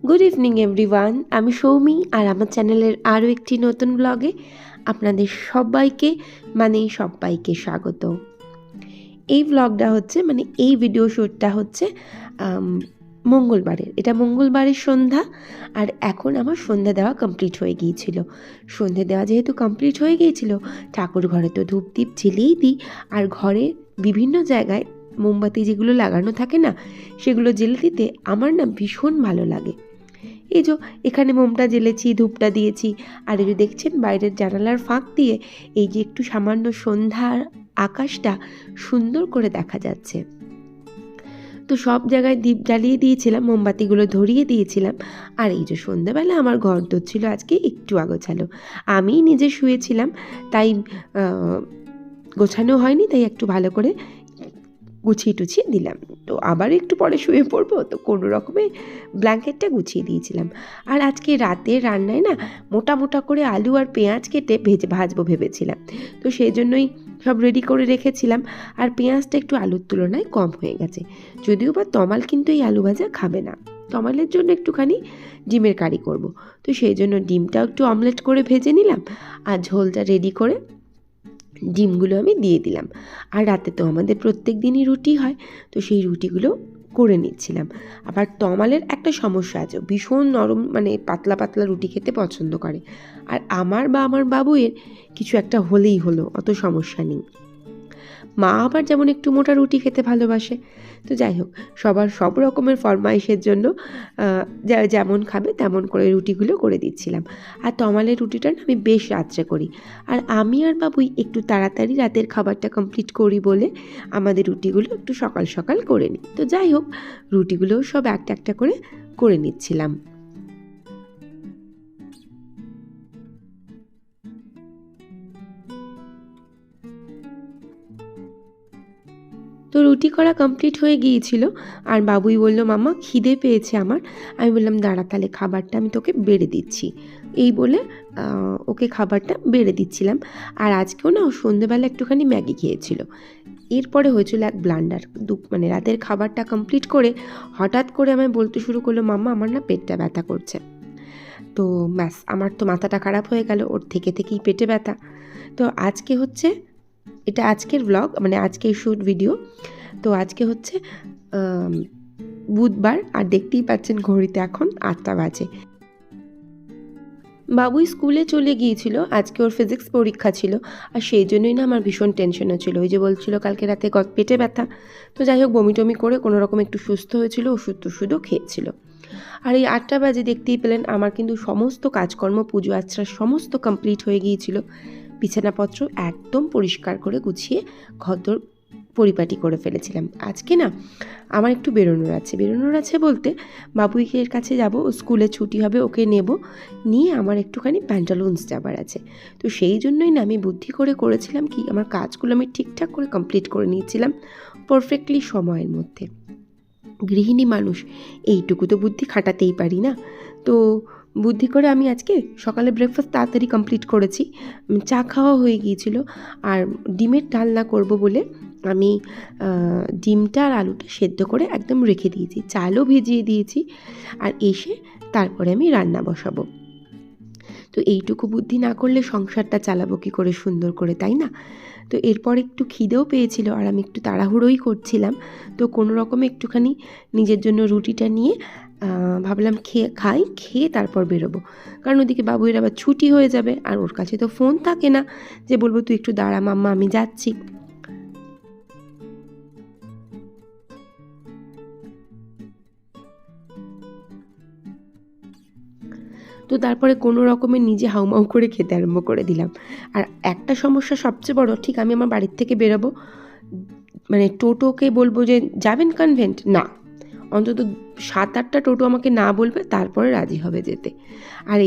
Good evening everyone, আমি সৌমি আর আমার চ্যানেলের আরও একটি নতুন ব্লগে আপনাদের সবাইকে স্বাগত। এই ব্লগটা হচ্ছে এই ভিডিও শ্যুটটা হচ্ছে মঙ্গলবারের। এটা মঙ্গলবারের সন্ধ্যা, আর এখন আমার সন্ধ্যা দেওয়া কমপ্লিট হয়ে গিয়েছিল। সন্ধ্যে দেওয়া যেহেতু কমপ্লিট হয়ে গিয়েছিল, ঠাকুর ঘরে তো ধূপ দ্বীপ জ্বেলেই দিই, আর ঘরে বিভিন্ন জায়গায় মোমবাতি যেগুলো লাগানো থাকে না, সেগুলো জ্বেলে দিতে আমার না ভীষণ ভালো লাগে। এই যে এখানে মোমটা জ্বেলেছি, ধূপটা দিয়েছি, আর এই যে দেখছেন বাইরের জানালার ফাঁক দিয়ে এই যে একটু সামান্য সন্ধ্যার আকাশটা সুন্দর করে দেখা যাচ্ছে। তো সব জায়গায় দীপ জ্বালিয়ে দিয়েছিলাম, মোমবাতিগুলো ধরিয়ে দিয়েছিলাম। আর এই যে সন্ধ্যাবেলা আমার ঘর দোর ছিল আজকে একটু আগোছালো। আমি নিজে শুয়েছিলাম, তাই গোছানো হয়নি, তাই একটু ভালো করে গুছিয়ে টুছিয়ে দিলাম। তো আবার একটু পরে শুয়ে পড়বো, তো কোনো রকমে ব্ল্যাঙ্কেটটা গুছিয়ে দিয়েছিলাম। আর আজকে রাতে রান্নায় না মোটা মোটা করে আলু আর পেঁয়াজ কেটে ভাজবো ভেবেছিলাম। তো সেই জন্যই সব রেডি করে রেখেছিলাম। আর পেঁয়াজটা একটু আলুর তুলনায় কম হয়ে গেছে, যদিও বা তমাল কিন্তু এই আলু ভাজা খাবে না। তমালের জন্য একটুখানি ডিমের কারি করব। তো সেই জন্য ডিমটাও একটু অমলেট করে ভেজে নিলাম, আর ঝোলটা রেডি করে ডিমগুলো আমি দিয়ে দিলাম। আর রাতে তো আমাদের প্রত্যেক দিনই রুটি হয়, তো সেই রুটিগুলো করে নিচ্ছিলাম। আবার তমালের একটা সমস্যা আছে, ভীষণ নরম পাতলা পাতলা রুটি খেতে পছন্দ করে। আর আমার বাবুয়ের কিছু একটা হলেই হলো, অত সমস্যা নেই। মা আবার যেমন একটু মোটা রুটি খেতে ভালোবাসে। তো যাই হোক, সবার সব রকমের ফরমাইশের জন্য যেমন খাবে তেমন করে রুটিগুলো করে দিচ্ছিলাম। আর তমালের রুটিটা আমি বেশ রাত্রে করি, আর আমি আর বাবুই একটু তাড়াতাড়ি রাতের খাবারটা কমপ্লিট করি বলে আমাদের রুটিগুলো একটু সকাল সকাল করে নিই। তো যাই হোক, রুটিগুলোও সব একটা একটা করে নিচ্ছিলাম। তো রুটি করা কমপ্লিট হয়ে গিয়েছিল, আর বাবুই বলল, মাম্মা খিদে পেয়েছে আমার। আমি বললাম, দাঁড়া তাহলে খাবারটা আমি তোকে বেড়ে দিচ্ছি। এই বলে ওকে খাবারটা বেড়ে দিচ্ছিলাম। আর আজকেও না ও সন্ধেবেলা একটুখানি ম্যাগি খেয়েছিল। এরপরে হয়েছিল এক ব্লান্ডার। রাতের খাবারটা কমপ্লিট করে হঠাৎ করে আমায় বলতে শুরু করলো, মাম্মা আমার না পেটটা ব্যথা করছে। তো ব্যাস, আমার তো মাথাটা খারাপ হয়ে গেল, ওর থেকেই পেটে ব্যথা। তো আজকে হচ্ছে এটা আজকের ব্লগ, আজকের শ্যুট ভিডিও। তো আজকে হচ্ছে বুধবার, আর দেখতেই পাচ্ছেন ঘড়িতে এখন 8টা বাজে। বাবুই স্কুলে চলে গিয়েছিল, আজকে ওর ফিজিক্স পরীক্ষা ছিল, আর সেই জন্যই না আমার ভীষণ টেনশন হচ্ছিল। ওই যে বলছিল কালকে রাতে পেটে ব্যথা। তো যাই হোক, বমি টমি করে কোনো রকম একটু সুস্থ হয়েছিল, ওষুধ টষুধও খেয়েছিল। আর এই 8টা বাজে দেখতেই পেলেন আমার কিন্তু সমস্ত কাজকর্ম, পুজো আচ্ছা সমস্ত কমপ্লিট হয়ে গিয়েছিল। বিছানাপত্র একদম পরিষ্কার করে গুছিয়ে ঘরদোর পরিপাটি করে ফেলেছিলাম। আজকে না আমার একটু বেরোনোর আছে বলতে, বাবুইকের কাছে যাব, ও স্কুলে ছুটি হবে, ওকে নিয়ে আমার একটুখানি প্যান্টালুন্স যাবার আছে। তো সেই জন্যই না আমি বুদ্ধি করেছিলাম কি, আমার কাজগুলো আমি ঠিকঠাক করে কমপ্লিট করে নিয়েছিলাম পারফেক্টলি সময়ের মধ্যে। গৃহিণী মানুষ, এইটুকু তো বুদ্ধি খাটাতেই পারি না। তো বুদ্ধি করে আমি আজকে সকালে ব্রেকফাস্ট তাড়াতাড়ি কমপ্লিট করেছি, চা খাওয়া হয়ে গিয়েছিল। আর ডিমের ডালনা করব বলে আমি ডিমটা আর আলুটা সেদ্ধ করে একদম রেখে দিয়েছি, চালও ভিজিয়ে দিয়েছি। আর এসে তারপরে আমি রান্না বসাবো। তো এইটুকু বুদ্ধি না করলে সংসারটা চালাবো কী করে সুন্দর করে, তাই না? তো এরপর একটু খিদেও পেয়েছিল, আর আমি একটু তাড়াহুড়োই করছিলাম। তো কোনো রকমে একটুখানি নিজের জন্য রুটিটা নিয়ে ভাবলাম খেয়ে তারপর বেরোবো, কারণ ওদিকে বাবুয়ের আবার ছুটি হয়ে যাবে, আর ওর কাছে তো ফোন থাকে না যে বলবো তুই একটু দাঁড়া মাম্মা আমি যাচ্ছি। তো তারপরে কোনো রকমে নিজে হাউমাউ করে খেতে আরম্ভ করে দিলাম। আর একটা সমস্যা সবচেয়ে বড়, ঠিক আমি আমার বাড়ির থেকে বেরোবো, টোটোকে বলবো যে যাবেন কনভেন্ট, না, অন্তত 7-8টা টোটো আমাকে না বলবে, তারপরে রাজি হবে যেতে। আর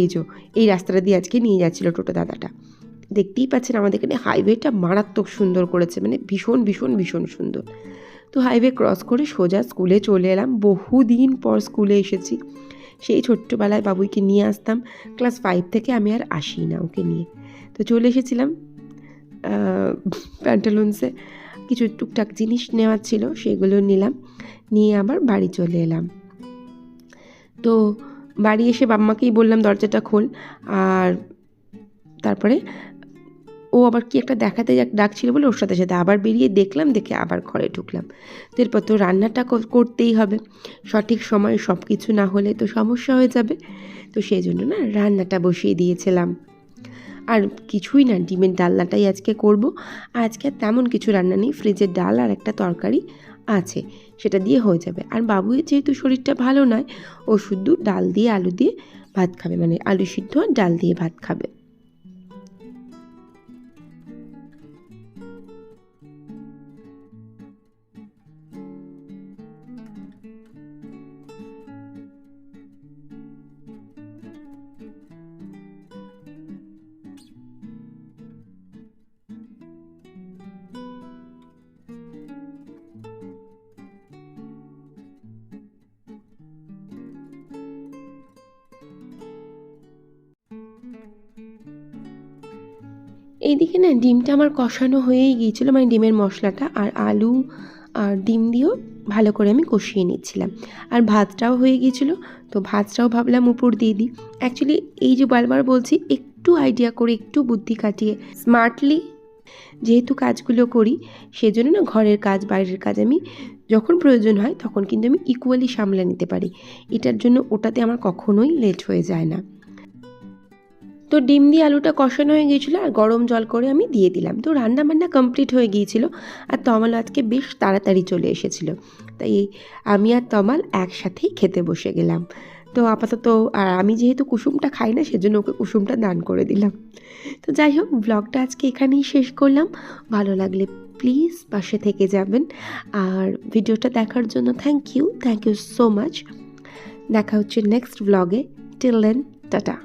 এই রাস্তাটা দিয়ে আজকে নিয়ে যাচ্ছিলো টোটো দাদাটা। দেখতেই পাচ্ছেন আমাদের এখানে হাইওয়েটা মারাত্মক সুন্দর করেছে, ভীষণ ভীষণ ভীষণ সুন্দর। তো হাইওয়ে ক্রস করে সোজা স্কুলে চলে এলাম। বহুদিন পর স্কুলে এসেছি। সেই ছোট্টবেলায় বাবুইকে নিয়ে আসতাম, ক্লাস 5 থেকে আমি আর আসি না ওকে নিয়ে। তো চলে এসেছিলাম প্যান্টালুন্সে, কিছু টুকটাক জিনিস নেওয়ার ছিল সেগুলো নিলাম, নিয়ে আবার বাড়ি চলে এলাম। তো বাড়ি এসে বাম্মাকেই বললাম দরজাটা খোল, আর তারপরে ও আবার কি একটা দেখাতে ডাকছিল বলে ওর সাথে সাথে আবার বেরিয়ে দেখলাম, দেখে আবার ঘরে ঢুকলাম। তো এরপর তো রান্নাটা করতেই হবে, সঠিক সময়ে সব কিছু না হলে তো সমস্যা হয়ে যাবে। তো সেই জন্য না রান্নাটা বসিয়ে দিয়েছিলাম। আর কিছুই না, ডিমের ডালনাটাই আজকে করব। আজকে তেমন কিছু রান্না নেই, ফ্রিজের ডাল আর একটা তরকারি আছে, সেটা দিয়ে হয়ে যাবে। আর বাবুয়ের যেহেতু শরীরটা ভালো নয়, ও শুধু ডাল দিয়ে আলু দিয়ে ভাত খাবে, মানে আলু সিদ্ধ আর ডাল দিয়ে ভাত খাবে। এইদিকে না ডিমটা আমার কষানো হয়েই গিয়েছিলো, মানে ডিমের মশলাটা আর আলু আর ডিম দিয়েও ভালো করে আমি কষিয়ে নিচ্ছিলাম। আর ভাতটাও হয়ে গিয়েছিলো, তো ভাতটাও ভাবলাম উপর দিয়ে দিই। অ্যাকচুয়ালি এই যে বারবার বলছি, একটু আইডিয়া করে, একটু বুদ্ধি কাটিয়ে স্মার্টলি যেহেতু কাজগুলো করি, সেজন্য না ঘরের কাজ বাইরের কাজ আমি যখন প্রয়োজন হয় তখন কিন্তু আমি ইকুয়ালি সামলে নিতে পারি। এটার জন্য ওটাতে আমার কখনোই লেট হয়ে যায় না। তো ডিম দিয়ে আলুটা কষানো হয়ে গিয়েছিলো আর গরম জল করে আমি দিয়ে দিলাম। তো রান্না বান্না কমপ্লিট হয়ে গিয়েছিলো। আর তমাল আজকে বেশ তাড়াতাড়ি চলে এসেছিলো, তাই আমি আর তমাল একসাথেই খেতে বসে গেলাম। তো আপাতত আর আমি যেহেতু কুসুমটা খাই না, সেজন্য ওকে কুসুমটা দান করে দিলাম। তো যাই হোক, ব্লগটা আজকে এখানেই শেষ করলাম। ভালো লাগলে প্লিজ পাশে থেকে যাবেন, আর ভিডিওটা দেখার জন্য থ্যাংক ইউ সো মাচ। দেখা হচ্ছে নেক্সট ব্লগে। Till then, tata.